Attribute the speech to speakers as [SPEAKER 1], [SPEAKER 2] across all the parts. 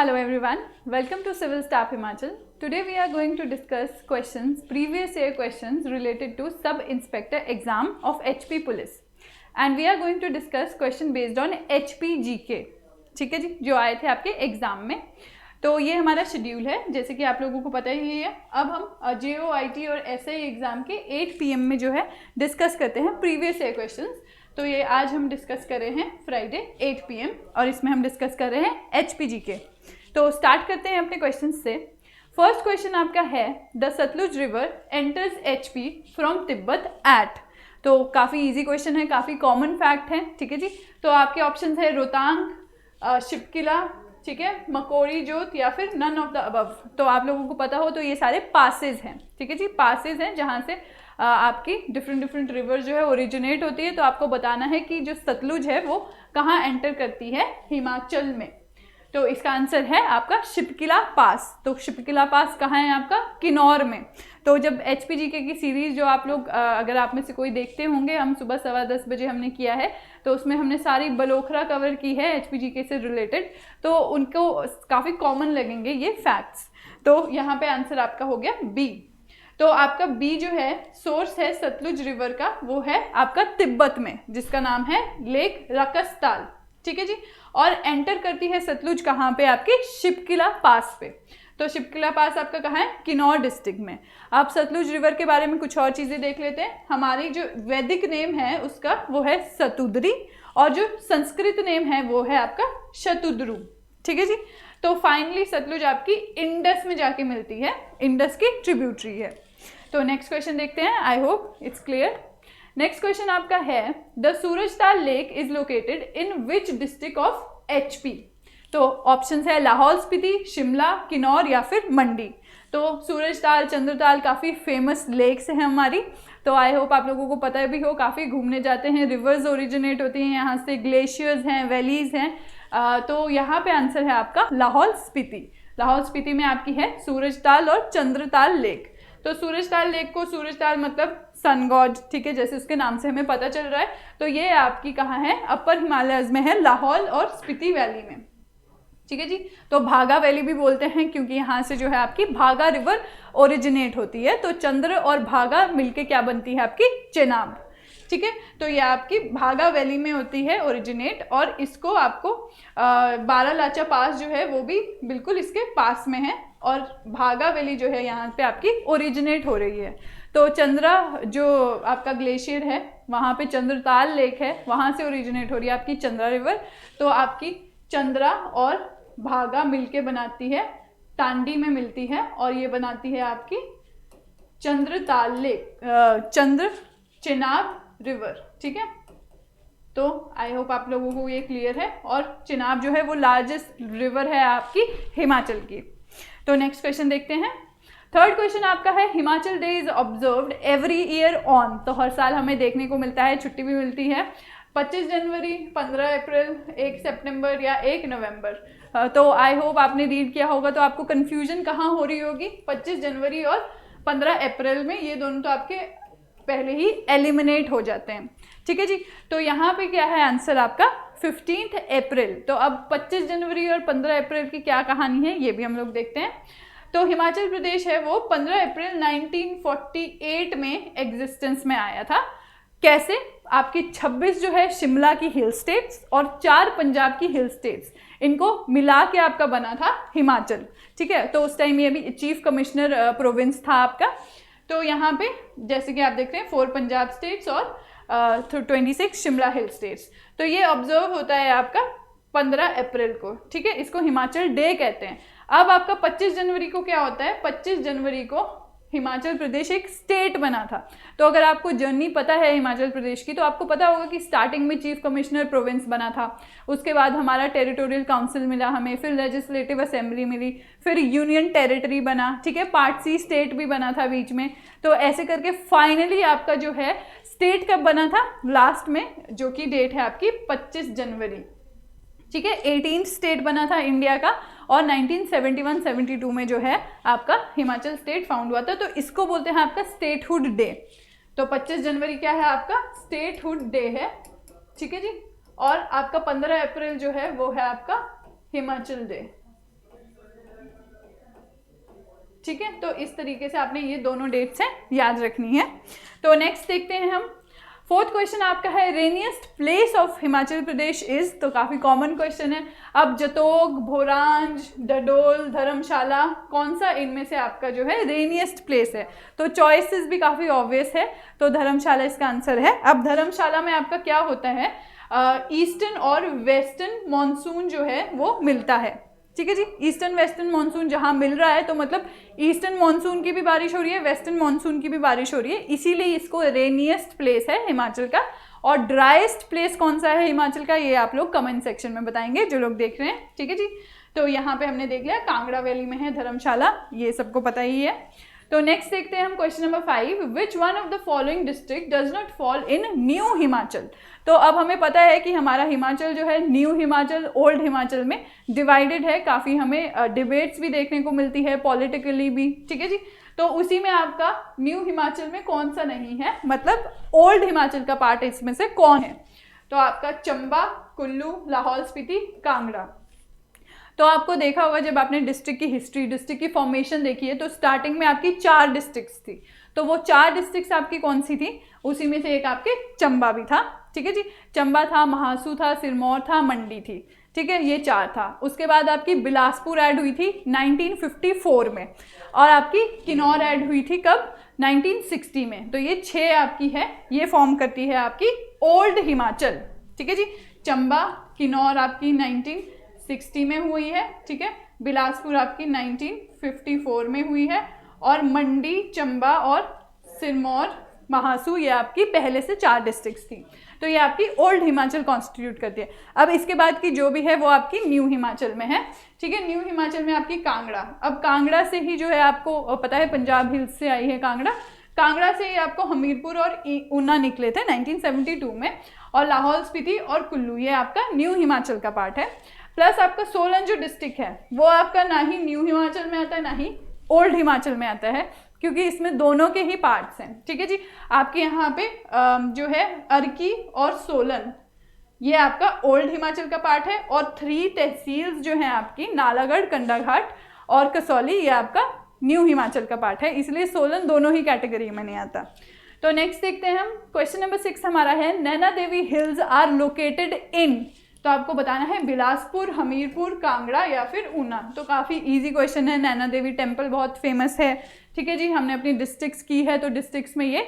[SPEAKER 1] Hello everyone, welcome to Civil Staff Himachal. Today we are going to discuss questions, previous year questions related to Sub-Inspector exam of HP Police. And we are going to discuss question based on HP GK. ठीक है जी, जो आए थे आपके exam में. तो ये हमारा शेड्यूल है, जैसे कि आप लोगों को पता ही है. अब हम JOIT और SI एग्जाम के 8 PM में जो है डिस्कस करते हैं प्रीवियस ईयर क्वेश्चंस. तो ये आज हम डिस्कस कर रहे हैं फ्राइडे 8 PM और इसमें हम डिस्कस कर रहे हैं HPG के. तो स्टार्ट करते हैं अपने क्वेश्चन से. फर्स्ट क्वेश्चन आपका है, the Sutlej river enters HP from Tibet at. तो काफ़ी इजी क्वेश्चन है, काफ़ी कॉमन फैक्ट है. ठीक है जी. तो आपके ऑप्शन है रोहतांग, शिपकिला, ठीक है, मकोरी जोत या फिर नन ऑफ द अबव. तो आप लोगों को पता हो तो ये सारे पासेज हैं. ठीक है जी, पासेज हैं जहाँ से आपकी डिफरेंट रिवर जो है ओरिजिनेट होती है. तो आपको बताना है कि जो सतलुज है वो कहाँ एंटर करती है, हिमाचल में. तो इसका आंसर है आपका शिपकिला पास. तो शिपकिला पास कहाँ है आपका, किन्नौर में. तो जब HPGK की सीरीज जो आप लोग अगर आप में से कोई देखते होंगे, हम सुबह 10:15 बजे हमने किया है, तो उसमें हमने सारी बलोखरा कवर की है HPGK से रिलेटेड. तो उनको काफ़ी कॉमन लगेंगे ये फैक्ट्स. तो यहाँ पे आंसर आपका हो गया बी. तो आपका बी जो है सोर्स है सतलुज रिवर का, वो है आपका तिब्बत में, जिसका नाम है लेक रकसताल. ठीक है जी. और एंटर करती है सतलुज कहाँ पे, आपके शिपकिला पास पे. तो शिपकिला पास आपका कहाँ है, किन्नौर डिस्ट्रिक्ट में. आप सतलुज रिवर के बारे में कुछ और चीज़ें देख लेते हैं. हमारी जो वैदिक नेम है उसका वो है सतुद्री, और जो संस्कृत नेम है वो है आपका शतुद्रु. ठीक है जी. तो फाइनली सतलुज आपकी इंडस में जाके मिलती है, इंडस की ट्रिब्यूटरी है. तो नेक्स्ट क्वेश्चन देखते हैं. I hope it's clear. Next question आपका है, the Surajtal lake is located in which district of HP. तो ऑप्शंस है लाहौल स्पीति, शिमला, किन्नौर या फिर मंडी. तो सूरजताल, चंद्रताल काफ़ी फेमस लेक्स हैं हमारी. तो आई होप आप लोगों को पता भी हो, काफ़ी घूमने जाते हैं, रिवर्स ओरिजिनेट होती हैं यहाँ से, ग्लेशियर्स हैं, वैलीज हैं. तो यहाँ पे आंसर है आपका लाहौल स्पीति. लाहौल स्पीति में आपकी है सूरजताल और चंद्रताल लेक. तो सूरजताल लेक को, सूरजताल मतलब सन गॉड, ठीक है, जैसे उसके नाम से हमें पता चल रहा है. तो ये आपकी कहाँ है, अपर हिमालयज में है, लाहौल और स्पीति वैली में. ठीक है जी. तो भागा वैली भी बोलते हैं क्योंकि यहाँ से जो है आपकी भागा रिवर ओरिजिनेट होती है. तो चंद्र और भागा मिलके क्या बनती है, आपकी चेनाब. ठीक है. तो ये आपकी भागा वैली में होती है ओरिजिनेट, और इसको आपको बारालाचा पास जो है वो भी बिल्कुल इसके पास में है, और भागा वैली जो है यहाँ पे आपकी ओरिजिनेट हो रही है. तो चंद्रा जो आपका ग्लेशियर है, वहाँ पे चंद्रताल लेक है, वहाँ से ओरिजिनेट हो रही है आपकी चंद्रा रिवर. तो आपकी चंद्रा और भागा मिलके बनाती है, टांडी में मिलती है, और ये बनाती है आपकी चंद्रताल लेक, चंद्र चेनाब रिवर. ठीक है. तो आई होप आप लोगों को ये क्लियर है. और चेनाब जो है वो लार्जेस्ट रिवर है आपकी हिमाचल की. तो नेक्स्ट क्वेश्चन देखते हैं. थर्ड क्वेश्चन आपका है, Himachal day is observed every year on. तो हर साल हमें देखने को मिलता है, छुट्टी भी मिलती है, 25 जनवरी, 15 अप्रैल, 1 सितंबर या 1 नवंबर. तो आई होप आपने रीड किया होगा, तो आपको कन्फ्यूजन कहाँ हो रही होगी, 25 जनवरी और 15 अप्रैल में. ये दोनों तो आपके पहले ही एलिमिनेट हो जाते हैं. ठीक है जी. तो यहाँ पे क्या है आंसर आपका 15 अप्रैल. तो अब 25 जनवरी और 15 अप्रैल की क्या कहानी है, ये भी हम लोग देखते हैं. तो हिमाचल प्रदेश है वो 15 अप्रैल 1948 में एग्जिस्टेंस में आया था. कैसे, आपकी 26 जो है शिमला की हिल स्टेट्स और 4 पंजाब की हिल स्टेट्स, इनको मिला के आपका बना था हिमाचल. ठीक है. तो उस टाइम ये भी चीफ कमिश्नर प्रोविंस था आपका. तो यहाँ पे जैसे कि आप देख रहे हैं 4 पंजाब स्टेट्स और 26 शिमला हिल स्टेट्स. तो ये ऑब्जर्व होता है आपका 15 अप्रैल को. ठीक है. इसको हिमाचल डे कहते हैं. अब आपका 25 जनवरी को क्या होता है, 25 जनवरी को हिमाचल प्रदेश एक स्टेट बना था. तो अगर आपको जर्नी पता है हिमाचल प्रदेश की, तो आपको पता होगा कि स्टार्टिंग में चीफ कमिश्नर प्रोविंस बना था, उसके बाद हमारा टेरिटोरियल काउंसिल मिला हमें, फिर लेजिस्लेटिव असेंबली मिली, फिर यूनियन टेरिटरी बना. ठीक है. पार्ट C स्टेट भी बना था बीच में. तो ऐसे करके फाइनली आपका जो है स्टेट कब बना था, लास्ट में, जो कि डेट है आपकी 25 जनवरी. ठीक है. 18 स्टेट बना था इंडिया का, और 1971-72 में जो है आपका हिमाचल स्टेट फाउंड हुआ था. तो इसको बोलते हैं आपका स्टेटहुड डे. तो 25 जनवरी क्या है आपका स्टेटहुड डे है. ठीक है जी. और आपका 15 अप्रैल जो है वो है आपका हिमाचल डे. ठीक है, तो इस तरीके से आपने ये दोनों डेट्स हैं याद रखनी है। तो नेक्स्ट देखते हैं हम, फोर्थ क्वेश्चन आपका है rainiest place of Himachal Pradesh is, तो काफ़ी कॉमन क्वेश्चन है। अब जतोग, भोरांज, डडोल, धर्मशाला, कौन सा इनमें से आपका जो है रेनिएस्ट प्लेस है? तो चॉइसेस भी काफ़ी ऑब्वियस है, तो धर्मशाला इसका आंसर है। अब धर्मशाला में आपका क्या होता है, ईस्टर्न और वेस्टर्न मानसून जो है वो मिलता है, ठीक है जी। ईस्टर्न वेस्टर्न मानसून जहाँ मिल रहा है, तो मतलब ईस्टर्न मानसून की भी बारिश हो रही है, वेस्टर्न मानसून की भी बारिश हो रही है, इसीलिए इसको रेनिएस्ट प्लेस है हिमाचल का। और ड्राइस्ट प्लेस कौन सा है हिमाचल का, ये आप लोग कमेंट सेक्शन में बताएंगे जो लोग देख रहे हैं, ठीक है जी। तो यहाँ पे हमने देख लिया कांगड़ा वैली में है धर्मशाला, ये सबको पता ही है। तो नेक्स्ट देखते हैं हम question number 5, which one of the following district does not fall in new Himachal. तो अब हमें पता है कि हमारा हिमाचल जो है न्यू हिमाचल, ओल्ड हिमाचल में डिवाइडेड है, काफ़ी हमें डिबेट्स भी देखने को मिलती है पॉलिटिकली भी, ठीक है जी। तो उसी में आपका न्यू हिमाचल में कौन सा नहीं है, मतलब ओल्ड हिमाचल का पार्ट इसमें से कौन है? तो आपका चंबा, कुल्लू, लाहौल स्पीति, कांगड़ा। तो आपको देखा होगा जब आपने डिस्ट्रिक्ट की हिस्ट्री, डिस्ट्रिक्ट की फॉर्मेशन देखी है, तो स्टार्टिंग में आपकी 4 डिस्ट्रिक्ट्स थी, तो वो 4 डिस्ट्रिक्ट्स आपकी कौन सी थी? उसी में से एक आपके चंबा भी था, ठीक है जी। चंबा था, महासू था, सिरमौर था, मंडी थी, ठीक है, ये 4 था। उसके बाद आपकी बिलासपुर ऐड हुई थी 1954 में, और आपकी किन्नौर ऐड हुई थी कब? 1960 में। तो ये 6 आपकी है, ये फॉर्म करती है आपकी ओल्ड हिमाचल, ठीक है जी। चंबा, किन्नौर आपकी 1960 में हुई है, ठीक है, बिलासपुर आपकी 1954 में हुई है, और मंडी, चंबा और सिरमौर, महासू, ये आपकी पहले से 4 डिस्ट्रिक्ट्स थी। तो ये आपकी ओल्ड हिमाचल कॉन्स्टिट्यूट करती है। अब इसके बाद की जो भी है वो आपकी न्यू हिमाचल में है, ठीक है। न्यू हिमाचल में आपकी कांगड़ा, अब कांगड़ा से ही जो है आपको पता है पंजाब हिल्स से आई है कांगड़ा, कांगड़ा से ही आपको हमीरपुर और ऊना निकले थे 1972 में, और लाहौल स्पीति और कुल्लू ये आपका न्यू हिमाचल का पार्ट है। प्लस आपका सोलन जो डिस्ट्रिक्ट है वो आपका ना ही न्यू हिमाचल में आता है ना ही ओल्ड हिमाचल में आता है, क्योंकि इसमें दोनों के ही पार्ट्स हैं, ठीक है जी। आपके यहाँ पे जो है अर्की और सोलन ये आपका ओल्ड हिमाचल का पार्ट है, और 3 तहसील्स जो हैं आपकी नालागढ़, कंडाघाट और कसौली ये आपका न्यू हिमाचल का पार्ट है, इसलिए सोलन दोनों ही कैटेगरी में नहीं आता। तो नेक्स्ट देखते हैं हम, क्वेश्चन नंबर 6 हमारा है Naina Devi hills are located in, तो आपको बताना है बिलासपुर, हमीरपुर, कांगड़ा या फिर ऊना। तो काफ़ी इजी क्वेश्चन है, नैना देवी टेम्पल बहुत फेमस है, ठीक है जी। हमने अपनी डिस्ट्रिक्ट्स की है, तो डिस्ट्रिक्ट्स में ये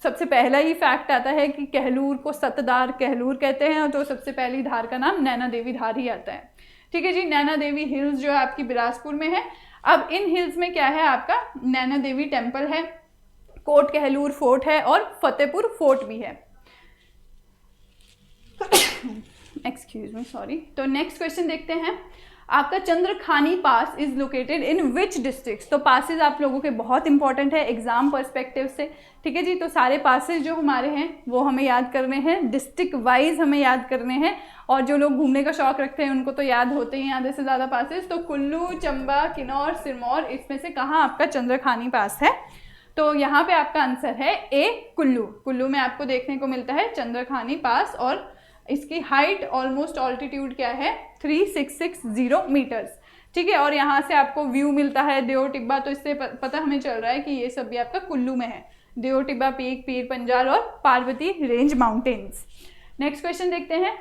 [SPEAKER 1] सबसे पहला ही फैक्ट आता है कि कहलूर को सतदार कहलूर कहते हैं, और तो सबसे पहली धार का नाम नैना देवी धार ही आता है, ठीक है जी। नैना देवी हिल्स जो है आपकी बिलासपुर में है। अब इन हिल्स में क्या है, आपका नैना देवी टेम्पल है, कोट कहलूर फोर्ट है और फतेहपुर फोर्ट भी है। Excuse me, sorry. तो नेक्स्ट क्वेश्चन देखते हैं, आपका Chandrakhani pass is located in which district. तो पासेज आप लोगों के बहुत इंपॉर्टेंट है एग्जाम पर्सपेक्टिव से, ठीक है जी। तो सारे पासेज जो हमारे हैं वो हमें याद करने हैं, डिस्ट्रिक्ट वाइज हमें याद करने हैं, और जो लोग घूमने का शौक रखते हैं उनको तो याद होते ही हैं आधे से ज़्यादा पासेज। तो कुल्लू, चंबा, किन्नौर, सिरमौर, इसमें से कहाँ आपका चंद्रखानी पास है? तो यहाँ पे आपका आंसर है ए, कुल्लू। कुल्लू में आपको देखने को मिलता है चंद्रखानी पास, और इसकी हाइट ऑलमोस्ट ऑल्टीट्यूड क्या है 3660 मीटर्स, ठीक है। और यहाँ से आपको व्यू मिलता है देओ टिब्बा, तो इससे पता हमें चल रहा है कि ये सब भी आपका कुल्लू में है, देओ टिब्बा पीक, पीर पंजाल और Parvati range mountains. Next question देखते हैं,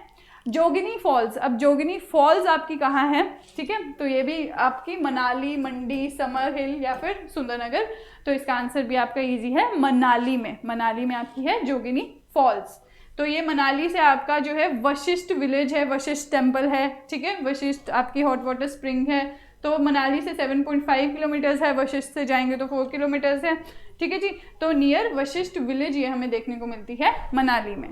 [SPEAKER 1] जोगिनी फॉल्स। अब जोगिनी फॉल्स आपकी कहाँ है, ठीक है, तो ये भी आपकी मनाली, मंडी, समर हिल या फिर सुंदरनगर। तो इसका आंसर भी आपका इजी है, मनाली में, मनाली में आपकी है जोगिनी फॉल्स। तो ये मनाली से आपका जो है वशिष्ठ विलेज है, वशिष्ठ टेम्पल है, ठीक है, वशिष्ठ आपकी हॉट वाटर स्प्रिंग है। तो मनाली से 7.5 किलोमीटर्स है, वशिष्ठ से जाएंगे तो 4 किलोमीटर्स है, ठीक है जी। तो नियर वशिष्ठ विलेज ये हमें देखने को मिलती है मनाली में।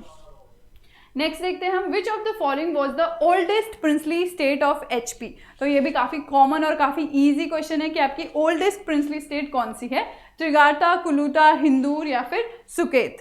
[SPEAKER 1] नेक्स्ट देखते हैं हम, which of the following was the oldest princely state of HP। तो ये भी काफ़ी कॉमन और काफ़ी ईजी क्वेश्चन है कि आपकी ओल्डेस्ट प्रिंसली स्टेट कौन सी है, त्रिगाटा, कुलूटा, हिंदूर या फिर सुकेत,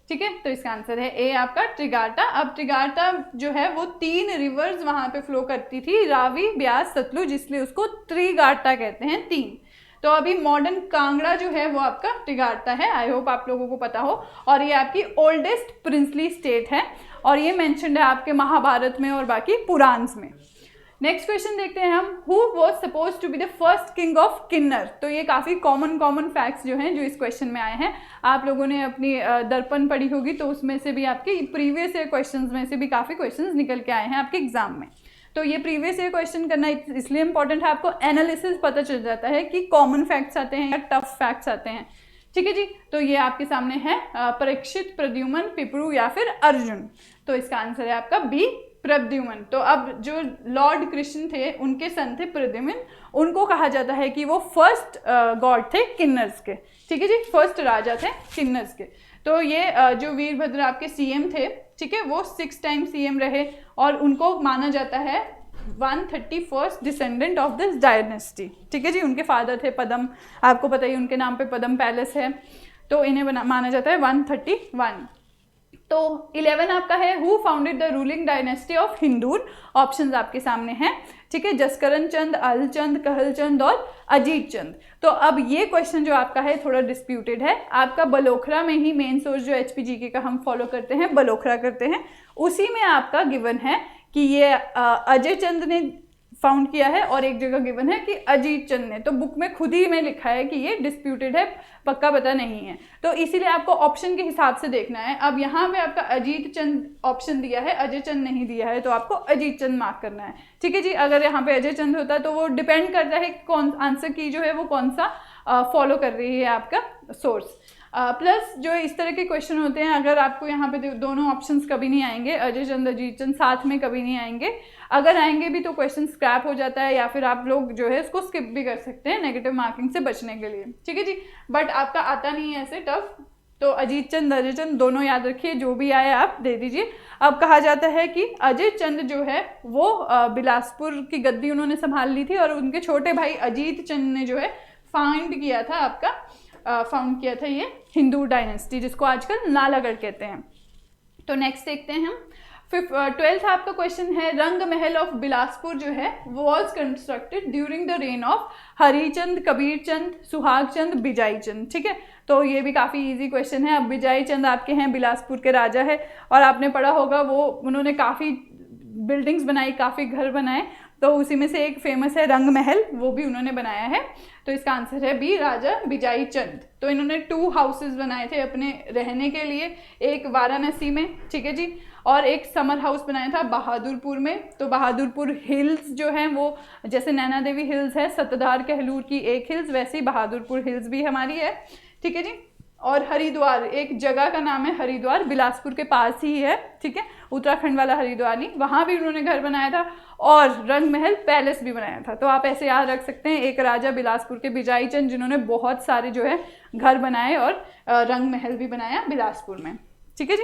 [SPEAKER 1] ठीक है। तो इसका आंसर है ए आपका त्रिगाटा। अब त्रिगाटा जो है वो 3 रिवर्स वहाँ पे फ्लो करती थी, रावी, ब्यास, सतलुज, इसलिए उसको त्रिगाटा कहते हैं, 3। तो अभी मॉडर्न कांगड़ा जो है वो आपका त्रिगाटा है, आई होप आप लोगों को पता हो, और ये आपकी ओल्डेस्ट प्रिंसली स्टेट है, और ये मेंशन्ड है आपके महाभारत में और बाकी पुराण्स में, नेक्स्ट क्वेश्चन देखते हैं हम, who was suppose to be the first king of Kinnaur. तो ये काफ़ी कॉमन फैक्ट्स जो हैं जो इस क्वेश्चन में आए हैं, आप लोगों ने अपनी दर्पण पढ़ी होगी तो उसमें से भी आपके प्रीवियस ईयर क्वेश्चंस में से भी काफ़ी क्वेश्चंस निकल के आए हैं आपके एग्जाम में। तो ये प्रीवियस ईयर क्वेश्चन करना इसलिए इंपॉर्टेंट है, आपको एनालिसिस पता चल जाता है कि कॉमन फैक्ट्स आते हैं या टफ फैक्ट्स आते हैं। ठीक है जी, तो ये आपके सामने है परीक्षित, प्रद्युम्न, पिपरू या फिर अर्जुन। तो इसका आंसर है आपका बी, प्रद्युम्न। तो अब जो लॉर्ड कृष्ण थे उनके सन थे प्रद्युम्न, उनको कहा जाता है कि वो फर्स्ट गॉड थे किन्नर्स के। ठीक है जी, फर्स्ट राजा थे किन्नर्स के। तो ये जो वीरभद्र आपके सीएम थे, ठीक है, वो 6 टाइम सीएम रहे और उनको माना जाता है 131st descendant of this dynasty. ठीक है जी, उनके फादर थे पद्म, आपको पता ही उनके नाम पे पद्म पैलेस है, तो इन्हें माना जाता है 131। तो 11 आपका है, who founded the ruling dynasty of Hindur. Options आपके सामने हैं। ठीक है, जसकरण चंद, अलचंद, कहलचंद और अजीत चंद। तो अब ये क्वेश्चन जो आपका है थोड़ा डिस्प्यूटेड है। आपका बलोखरा में ही मेन सोर्स जो HPGK का हम फॉलो करते हैं, बलोखरा करते हैं, उसी में आपका गिवन है कि ये अजय चंद ने फाउंड किया है और एक जगह गिवन है कि अजीत चंद ने। तो बुक में खुद ही में लिखा है कि ये डिस्प्यूटेड है, पक्का पता नहीं है, तो इसीलिए आपको ऑप्शन के हिसाब से देखना है। अब यहाँ पे आपका अजीत चंद ऑप्शन दिया है, अजय चंद नहीं दिया है, तो आपको अजीत चंद मार्क करना है। ठीक है जी, अगर यहाँ पे अजय चंद होता तो वो डिपेंड करता है कि कौन आंसर की जो है वो कौन सा फॉलो कर रही है आपका सोर्स। प्लस जो इस तरह के क्वेश्चन होते हैं, अगर आपको यहाँ पे दोनों ऑप्शंस कभी नहीं आएंगे, अजय चंद अजीत चंद साथ में कभी नहीं आएंगे, अगर आएंगे भी तो क्वेश्चन स्क्रैप हो जाता है या फिर आप लोग जो है उसको स्किप भी कर सकते हैं नेगेटिव मार्किंग से बचने के लिए। ठीक है जी, बट आपका आता नहीं है ऐसे टफ, तो अजीत चंद अजय चंद दोनों याद रखिए, जो भी आए आप दे दीजिए। अब कहा जाता है कि अजय चंद जो है वो बिलासपुर की गद्दी उन्होंने संभाल ली थी और उनके छोटे भाई अजीत चंद ने जो है फाउंड किया था आपका फाउंड किया था ये हिंदू डायनेस्टी, जिसको आजकल नालागढ़ कहते हैं। तो नेक्स्ट देखते हैं हम, 12th आपका क्वेश्चन है, रंग महल ऑफ बिलासपुर जो है was constructed during the reign of Harichand, Kabir Chand, Suhag Chand, बिजाई चंद। ठीक है, तो ये भी काफ़ी इजी क्वेश्चन है। अब बिजाई चंद आपके हैं बिलासपुर के राजा है और आपने पढ़ा होगा वो उन्होंने काफ़ी बिल्डिंग्स बनाई, काफ़ी घर बनाए, तो उसी में से एक फेमस है रंग महल, वो भी उन्होंने बनाया है। तो इसका आंसर है बी, राजा बिजाई चंद। तो इन्होंने 2 हाउसेस बनाए थे अपने रहने के लिए, एक वाराणसी में, ठीक है जी, और एक समर हाउस बनाया था बहादुरपुर में। तो बहादुरपुर हिल्स जो हैं वो जैसे नैना देवी हिल्स है सतधार कहलूर की एक हिल्स, वैसे ही बहादुरपुर हिल्स भी हमारी है। ठीक है जी, और हरिद्वार, एक जगह का नाम है हरिद्वार, बिलासपुर के पास ही है। ठीक है, उत्तराखंड वाला हरिद्वार नहीं, वहाँ भी उन्होंने घर बनाया था और रंग महल पैलेस भी बनाया था। तो आप ऐसे याद रख सकते हैं, एक राजा बिलासपुर के बिजाई चंद जिन्होंने बहुत सारे जो है घर बनाए और रंग महल भी बनाया बिलासपुर में। ठीक है जी,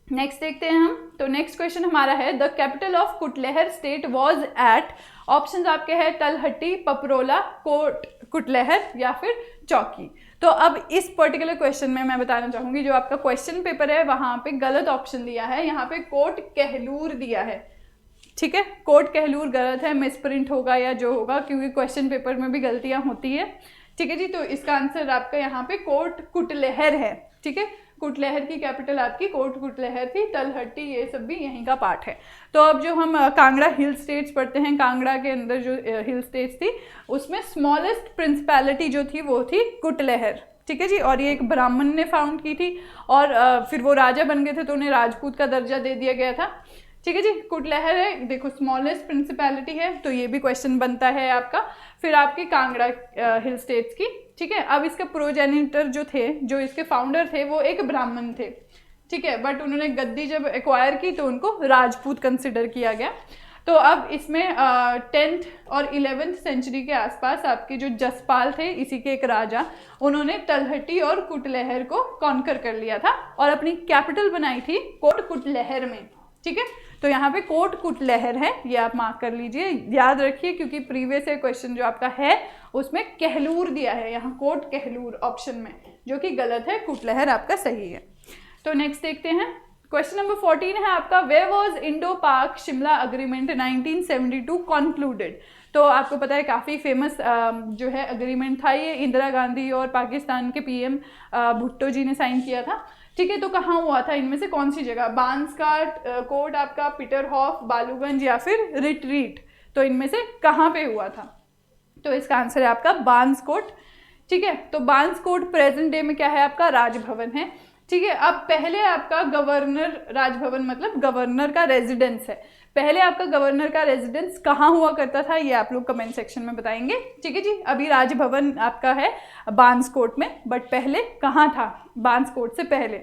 [SPEAKER 1] नेक्स्ट देखते हैं हम। तो नेक्स्ट क्वेश्चन हमारा है, the capital of Kutlehar state was at. Options आपके हैं तलहटी, पपरोला, कोट कुटलहर या फिर चौकी। तो अब इस पर्टिकुलर क्वेश्चन में मैं बताना चाहूँगी, जो आपका क्वेश्चन पेपर है वहाँ पे गलत ऑप्शन दिया है, यहाँ पे कोट कहलूर दिया है। ठीक है, कोट कहलूर गलत है, मिसप्रिंट होगा या जो होगा, क्योंकि क्वेश्चन पेपर में भी गलतियाँ होती है। ठीक है जी, तो इसका आंसर आपका यहाँ पे कोट कुटलहर है। ठीक है, कुटलहर की कैपिटल आपकी कोट कुटलहर थी, तलहट्टी ये सब भी यहीं का पार्ट है। तो अब जो हम कांगड़ा हिल स्टेट्स पढ़ते हैं, कांगड़ा के अंदर जो हिल स्टेट्स थी उसमें स्मॉलेस्ट प्रिंसिपैलिटी जो थी वो थी कुटलहर। ठीक है जी, और ये एक ब्राह्मण ने फाउंड की थी और फिर वो राजा बन गए थे तो उन्हें राजपूत का दर्जा दे दिया गया था। ठीक है जी, कुटलहर है, देखो स्मॉलेस्ट प्रिंसिपैलिटी है, तो ये भी क्वेश्चन बनता है आपका। फिर आपकी कांगड़ा हिल स्टेट्स की। ठीक है, अब इसके प्रोजेनिटर जो थे, जो इसके फाउंडर थे, वो एक ब्राह्मण थे। ठीक है, बट उन्होंने गद्दी जब एक्वायर की तो उनको राजपूत कंसिडर किया गया। तो अब इसमें 10th और 11th सेंचुरी के आसपास आपके जो जसपाल थे, इसी के एक राजा, उन्होंने तलहटी और कुटलहर को कॉन्कर कर लिया था और अपनी कैपिटल बनाई थी कोट कुटलहर में। ठीक है, तो यहाँ पे कोट कुटलहर है, ये आप मार्क कर लीजिए, याद रखिए, क्योंकि प्रीवियस क्वेश्चन जो आपका है उसमें कहलूर दिया है, यहाँ कोट कहलूर ऑप्शन में, जो कि गलत है, कुटलहर आपका सही है। तो नेक्स्ट देखते हैं, क्वेश्चन नंबर 14 है आपका, वेयर वॉज इंडो पाक शिमला अग्रीमेंट 1972 कॉन्क्लूडेड। तो आपको पता है काफ़ी फेमस जो है अग्रीमेंट था ये, इंदिरा गांधी और पाकिस्तान के PM भुट्टो जी ने साइन किया था। ठीक है, तो कहाँ हुआ था, इनमें से कौन सी जगह, बांस का कोट आपका, पीटरहॉफ, बालूगंज या फिर रिट्रीट। तो इनमें से कहाँ पे हुआ था? तो इसका आंसर है आपका बांसकोट। ठीक है, तो बांसकोट प्रेजेंट डे में क्या है आपका? राजभवन है। ठीक है, अब पहले आपका गवर्नर, राजभवन मतलब गवर्नर का रेजिडेंस है, पहले आपका गवर्नर का रेजिडेंस कहाँ हुआ करता था ये आप लोग कमेंट सेक्शन में बताएंगे। ठीक है जी, अभी राजभवन आपका है बांसकोट में, बट पहले कहाँ था? बांसकोट से पहले।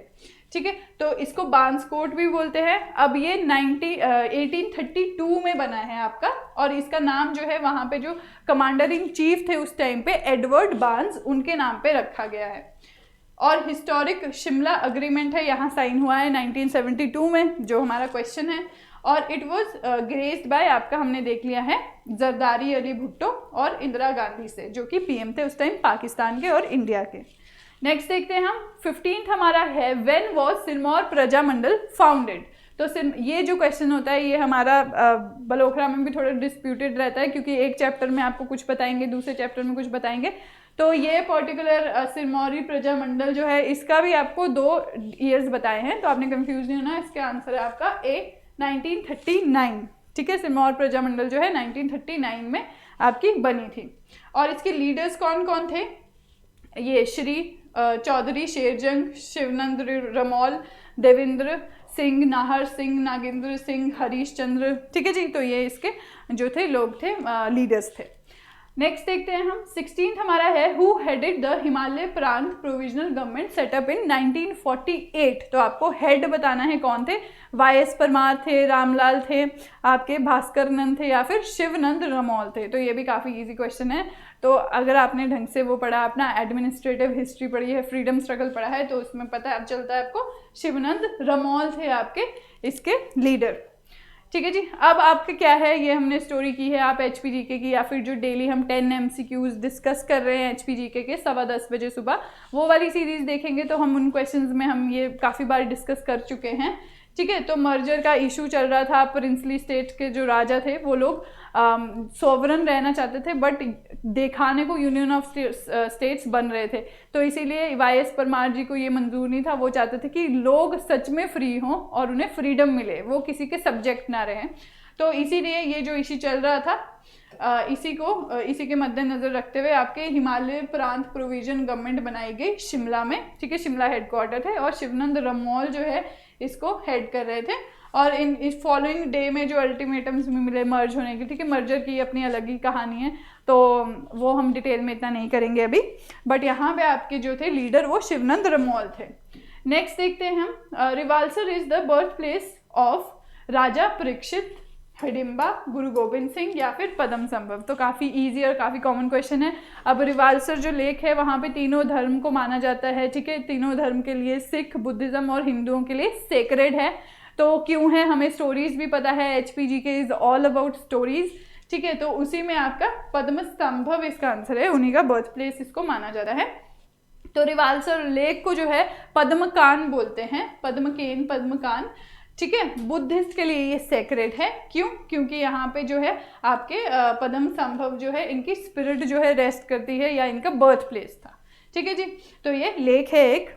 [SPEAKER 1] ठीक है, तो इसको बांसकोट भी बोलते हैं। अब ये 1832 में बना है आपका, और इसका नाम जो है वहाँ पे जो कमांडर इन चीफ थे उस टाइम पे एडवर्ड बार्न्स, उनके नाम पे रखा गया है। और हिस्टोरिक शिमला अग्रीमेंट है, यहाँ साइन हुआ है 1972 में, जो हमारा क्वेश्चन है। और इट वॉज ग्रेस्ड बाय आपका, हमने देख लिया है, जरदारी अली भुट्टो और इंदिरा गांधी से, जो कि पीएम थे उस टाइम पाकिस्तान के और इंडिया के। नेक्स्ट देखते हैं हम 15th हमारा है when was Sirmaur Prajamandal founded. तो ये जो क्वेश्चन होता है ये हमारा बलोखरा में भी थोड़ा डिस्प्यूटेड रहता है, क्योंकि एक चैप्टर में आपको कुछ बताएंगे, दूसरे चैप्टर में कुछ बताएंगे। तो ये पर्टिकुलर सिरमौरी प्रजामंडल जो है इसका भी आपको 2 ईयर्स बताए हैं, तो आपने कंफ्यूज नहीं होना। इसका आंसर है आपका ए 1939। ठीक है, सिरमौर प्रजामंडल जो है 1939 में आपकी बनी थी। और इसके लीडर्स कौन कौन थे? ये श्री चौधरी शेरजंग, शिवनंद रमौल, देवेंद्र सिंह, नाहर सिंह, नागेंद्र सिंह, हरीश चंद्र। ठीक है जी, तो ये इसके जो थे लोग थे, लीडर्स थे। नेक्स्ट देखते हैं हम 16th हमारा है हु हेडेड द हिमालय प्रांत प्रोविजनल गवर्नमेंट सेटअप इन 1948। तो आपको हेड बताना है कौन थे? वाई.एस. परमार थे, रामलाल थे, आपके भास्कर नंद थे, या फिर शिवनंद रमौल थे। तो ये भी काफ़ी इजी क्वेश्चन है। तो अगर आपने ढंग से वो पढ़ा, अपना एडमिनिस्ट्रेटिव हिस्ट्री पढ़ी है, फ्रीडम स्ट्रगल पढ़ा है, तो उसमें पता अब चलता है आपको शिवनंद रमौल थे आपके इसके लीडर। ठीक है जी, अब आपके क्या है, ये हमने स्टोरी की है, आप HPGK की, या फिर जो डेली हम 10 MCQs डिस्कस कर रहे हैं HPGK के 10:15 बजे सुबह, वो वाली सीरीज देखेंगे तो हम उन क्वेश्चंस में हम ये काफ़ी बार डिस्कस कर चुके हैं। ठीक है, तो मर्जर का इशू चल रहा था, प्रिंसली स्टेट के जो राजा थे वो लोग सोवरन रहना चाहते थे, बट दिखाने को यूनियन ऑफ स्टेट्स बन रहे थे, तो इसीलिए वाई.एस. परमार जी को ये मंजूर नहीं था। वो चाहते थे कि लोग सच में फ्री हों और उन्हें फ्रीडम मिले, वो किसी के सब्जेक्ट ना रहें। तो इसीलिए ये जो इशू चल रहा था इसी के मद्देनजर रखते हुए आपके हिमालय प्रांत प्रोविजन गवर्नमेंट बनाई गई शिमला में। ठीक है, शिमला हेडक्वार्टर है, और शिवनंद रमौल जो है इसको हेड कर रहे थे। और इस फॉलोइंग डे में जो अल्टीमेटम्स में मिले मर्ज होने की, ठीक है, मर्जर की अपनी अलग ही कहानी है, तो वो हम डिटेल में इतना नहीं करेंगे अभी, बट यहाँ पे आपके जो थे लीडर वो शिवनंद रमौल थे। नेक्स्ट देखते हैं हम Rewalsar is the birth place of Raja Parikshit, Hidimba, Guru Gobind Singh, या फिर पद्म संभव। तो काफ़ी इजी और काफ़ी कॉमन क्वेश्चन है। अब रिवाल्सर जो लेक है वहाँ पे तीनों धर्म को माना जाता है। ठीक है, तीनों धर्म के लिए, सिख, बुद्धिज्म और हिंदुओं के लिए सेक्रेड है। तो क्यों है, हमें स्टोरीज भी पता है, HPGK is all about stories. ठीक है, तो उसी में आपका पद्म संभव इसका आंसर है, उन्हीं का बर्थ प्लेस इसको माना जाता है। तो रिवाल्सर लेक को जो है पद्मकान बोलते हैं, पद्मकेन, पद्मकान। ठीक है, बुद्धिस्ट के लिए ये सेक्रेट है। क्यों? क्योंकि यहाँ पे जो है आपके पद्म संभव जो है इनकी स्पिरिट जो है रेस्ट करती है, या इनका बर्थ प्लेस था। ठीक है जी, तो ये लेक है एक।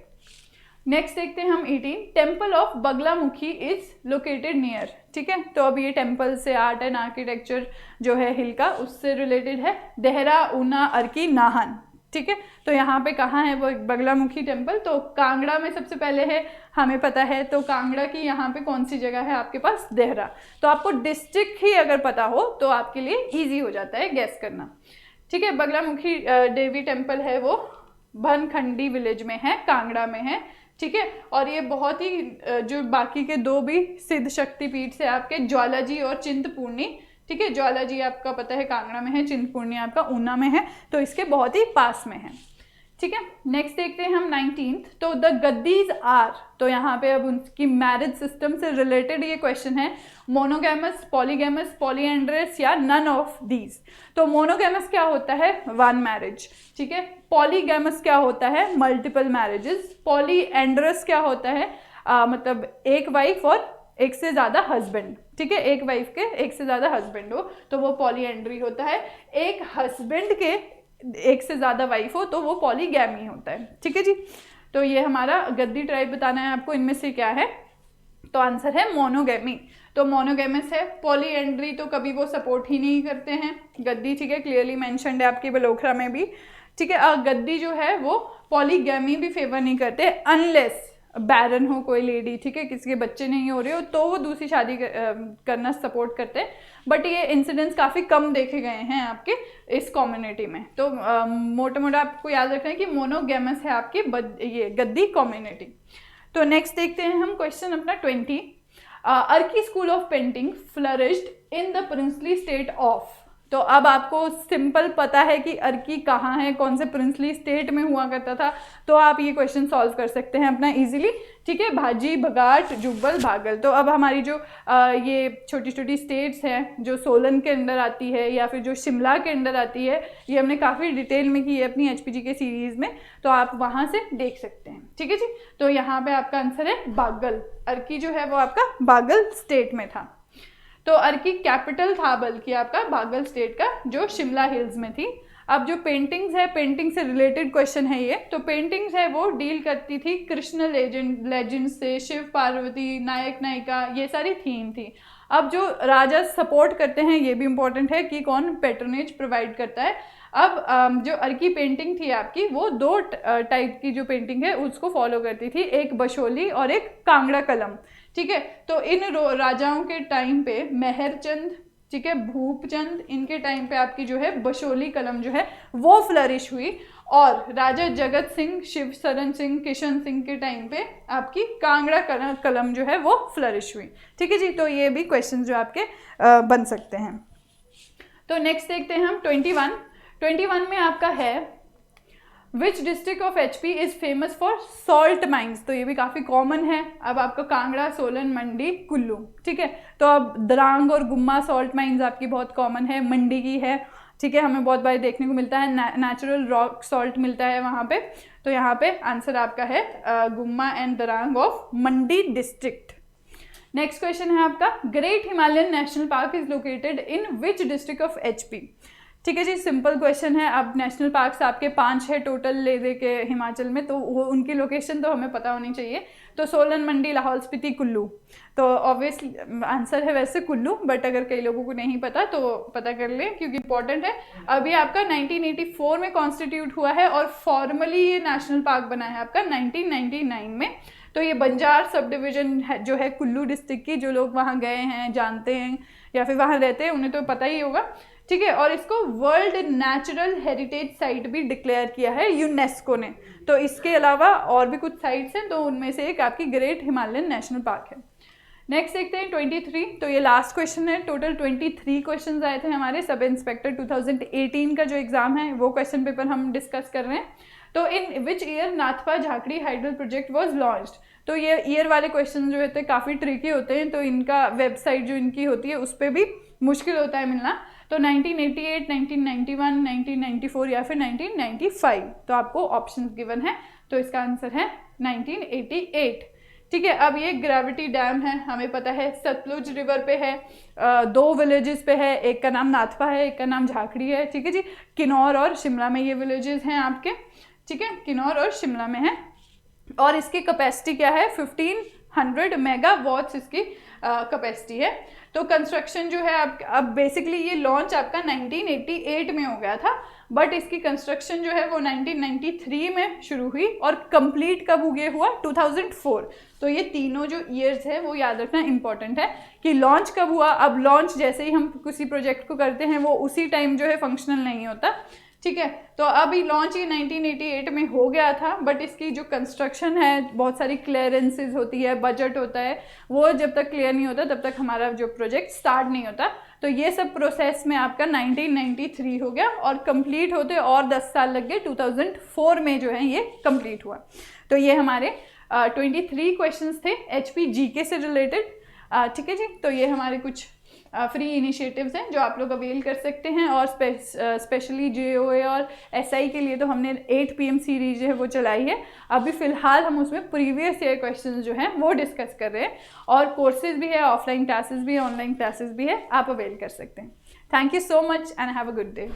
[SPEAKER 1] नेक्स्ट देखते हैं हम 18 temple of Baglamukhi is located near. ठीक है, तो अब ये टेम्पल से आर्ट एंड आर्किटेक्चर जो है हिल का, उससे रिलेटेड है। देहरा, ऊना, अर्की, नाहन। ठीक है, तो यहाँ पे कहाँ है वो बगलामुखी टेम्पल? तो कांगड़ा में सबसे पहले है, हमें पता है। तो कांगड़ा की यहाँ पे कौन सी जगह है आपके पास? देहरा। तो आपको डिस्ट्रिक्ट ही अगर पता हो तो आपके लिए इजी हो जाता है गैस करना। ठीक है, बगलामुखी देवी टेम्पल है वो भनखंडी विलेज में है, कांगड़ा में है। ठीक है, और ये बहुत ही जो बाकी के 2 भी सिद्ध शक्तिपीठ से आपके ज्वालाजी और चिंतपूर्णी। ठीक है, ज्वालाजी आपका पता है कांगड़ा में है, चिंतपूर्णी आपका ऊना में है, तो इसके बहुत ही पास में है। ठीक है, नेक्स्ट देखते हैं हम 19th। तो द गद्दीज आर, तो यहाँ पे अब उनकी मैरिज सिस्टम से रिलेटेड ये क्वेश्चन है, मोनोगैमस, पॉलीगैमस, पॉलीएंड्रस, या नन ऑफ दीज। तो मोनोगैमस क्या होता है? 1 मैरिज। ठीक है, पॉलीगैमस क्या होता है? Multiple marriages. पॉलीएंड्रस क्या होता है? मतलब एक वाइफ और एक से ज़्यादा हस्बैंड। ठीक है, एक वाइफ के एक से ज़्यादा हस्बैंड हो तो वो पॉलीएंड्री होता है। एक हस्बैंड के एक से ज़्यादा वाइफ हो तो वो पॉलीगैमी होता है। ठीक है जी, तो ये हमारा गद्दी ट्राइब बताना है आपको, इनमें से क्या है? तो आंसर है मोनोगैमी। तो मोनोगेमस है। पॉलीएंड्री तो कभी वो सपोर्ट ही नहीं करते हैं। गद्दी, ठीक है, क्लियरली मेंशन्ड है आपकी बलोखरा में भी, ठीक है। गद्दी जो है वो पॉलीगैमी भी फेवर नहीं करते, अनलेस बैरन हो कोई लेडी, ठीक है, किसी के बच्चे नहीं हो रहे हो तो वो दूसरी शादी करना सपोर्ट करते हैं। बट ये इंसिडेंट्स काफ़ी कम देखे गए हैं आपके इस कम्युनिटी में। तो मोटा मोटा आपको याद रखना है कि मोनोगेमस है आपकी ये गद्दी कम्युनिटी। तो नेक्स्ट देखते हैं हम क्वेश्चन अपना 20। Arki school of painting flourished in the princely state of. तो अब आपको सिंपल पता है कि अर्की कहाँ है, कौन से प्रिंसली स्टेट में हुआ करता था, तो आप ये क्वेश्चन सॉल्व कर सकते हैं अपना इजीली, ठीक है। भाजी, बघाट, जुब्बल, भागल। तो अब हमारी जो ये छोटी छोटी स्टेट्स हैं जो सोलन के अंदर आती है या फिर जो शिमला के अंदर आती है, ये हमने काफ़ी डिटेल में की है अपनी HPG के सीरीज़ में, तो आप वहाँ से देख सकते हैं, ठीक है जी। तो यहाँ पे आपका आंसर है बागल। अर्की जो है वो आपका बागल स्टेट में था। तो अर्की कैपिटल था बल्कि आपका बागल स्टेट का, जो शिमला हिल्स में थी। अब जो पेंटिंग्स है, पेंटिंग से रिलेटेड क्वेश्चन है ये। तो पेंटिंग्स है वो डील करती थी कृष्ण लेजेंड से, शिव पार्वती, नायक नायिका, ये सारी थीम थी। अब जो राजा सपोर्ट करते हैं ये भी इम्पोर्टेंट है कि कौन पैट्रोनेज प्रोवाइड करता है। अब जो अर्की पेंटिंग थी आपकी वो 2 टाइप की जो पेंटिंग है उसको फॉलो करती थी, एक बशोली और एक कांगड़ा कलम, ठीक है। तो इन राजाओं के टाइम पे मेहरचंद, ठीक है, भूपचंद, इनके टाइम पे आपकी जो है बशोली कलम जो है वो फ्लरिश हुई। और राजा जगत सिंह, शिव शरण सिंह, किशन सिंह के टाइम पे आपकी कांगड़ा कलम जो है वो फ्लरिश हुई, ठीक है जी। तो ये भी क्वेश्चन जो आपके बन सकते हैं। तो नेक्स्ट देखते हैं हम 21 में आपका है विच district of HP is famous for salt mines. तो ये भी काफ़ी कॉमन है। अब आपका कांगड़ा, सोलन, मंडी, कुल्लू, ठीक है। तो अब द्रांग और गुम्मा सॉल्ट माइंस आपकी बहुत कॉमन है, मंडी की है, ठीक है, हमें बहुत बार देखने को मिलता है, नेचुरल रॉक सॉल्ट मिलता है वहाँ पे। तो यहाँ पे आंसर आपका है Gumma and Drang of Mandi district. Next question है आपका great Himalayan national park is located in which district of HP। ठीक है जी, सिंपल क्वेश्चन है। अब नेशनल पार्क्स आपके 5 है टोटल ले दे के हिमाचल में, तो वो उनकी लोकेशन तो हमें पता होनी चाहिए। तो सोलन, मंडी, लाहौल स्पीति, कुल्लू, तो ऑब्वियसली आंसर है वैसे कुल्लू, बट अगर कई लोगों को नहीं पता तो पता कर लें क्योंकि इंपॉर्टेंट है। अभी आपका 1984 में कॉन्स्टिट्यूट हुआ है और फॉर्मली ये नेशनल पार्क बना है आपका 1999 में। तो ये बंजार सब डिवीजन है जो है कुल्लू डिस्ट्रिक्ट की, जो लोग वहाँ गए हैं जानते हैं या फिर वहाँ रहते हैं उन्हें तो पता ही होगा, ठीक है। और इसको वर्ल्ड नेचुरल हेरिटेज साइट भी डिक्लेयर किया है यूनेस्को ने। तो इसके अलावा और भी कुछ साइट्स हैं, तो उनमें से एक आपकी ग्रेट हिमालयन नेशनल पार्क है। नेक्स्ट देखते हैं 23। तो ये लास्ट क्वेश्चन है। टोटल 23 क्वेश्चन आए थे हमारे सब इंस्पेक्टर 2018 का जो एग्जाम है वो क्वेश्चन पेपर हम डिस्कस कर रहे हैं। तो in which year Nathpa Jhakri hydel project was launched. तो ये ईयर वाले क्वेश्चन जो होते हैं काफ़ी ट्रिकी होते हैं, तो इनका वेबसाइट जो इनकी होती है उस पर भी मुश्किल होता है मिलना। तो 1988, 1991, 1994 या फिर 1995, तो आपको ऑप्शंस गिवन है, तो इसका आंसर है 1988, ठीक है। अब ये ग्रेविटी डैम है, हमें पता है सतलुज रिवर पे है, 2 विलेजेस पे है, एक का नाम नाथपा है, एक का नाम झाकड़ी है, ठीक है जी। किन्नौर और शिमला में ये विलेजेस हैं आपके, ठीक है, किन्नौर और शिमला में है। और इसकी कैपेसिटी क्या है, 1500 मेगावाट्स इसकी कैपेसिटी है। तो कंस्ट्रक्शन जो है अब बेसिकली ये लॉन्च आपका 1988 में हो गया था, बट इसकी कंस्ट्रक्शन जो है वो 1993 में शुरू हुई और कंप्लीट कब हुआ 2004। तो ये तीनों जो ईयर्स है वो याद रखना इंपॉर्टेंट है कि लॉन्च कब हुआ। अब लॉन्च जैसे ही हम किसी प्रोजेक्ट को करते हैं वो उसी टाइम जो है फंक्शनल नहीं होता, ठीक है। तो अभी लॉन्च ये 1988 में हो गया था, बट इसकी जो कंस्ट्रक्शन है बहुत सारी क्लियरेंसेज होती है, बजट होता है, वो जब तक क्लियर नहीं होता तब तक हमारा जो प्रोजेक्ट स्टार्ट नहीं होता। तो ये सब प्रोसेस में आपका 1993 हो गया और कंप्लीट होते और 10 साल लग गए, 2004 में जो है ये कंप्लीट हुआ। तो ये हमारे 23 क्वेश्चंस थे HP GK से रिलेटेड, ठीक है जी। तो ये हमारे कुछ फ्री इनिशिएटिव्स हैं जो आप लोग अवेल कर सकते हैं। और स्पेशली JOA और SI के लिए तो हमने 8 PM सीरीज है वो चलाई है। अभी फ़िलहाल हम उसमें प्रीवियस ईयर क्वेश्चंस जो हैं वो डिस्कस कर रहे हैं, और कोर्सेज भी है, ऑफलाइन क्लासेस भी है, ऑनलाइन क्लासेस भी है, आप अवेल कर सकते हैं। Thank you so much and have a good day.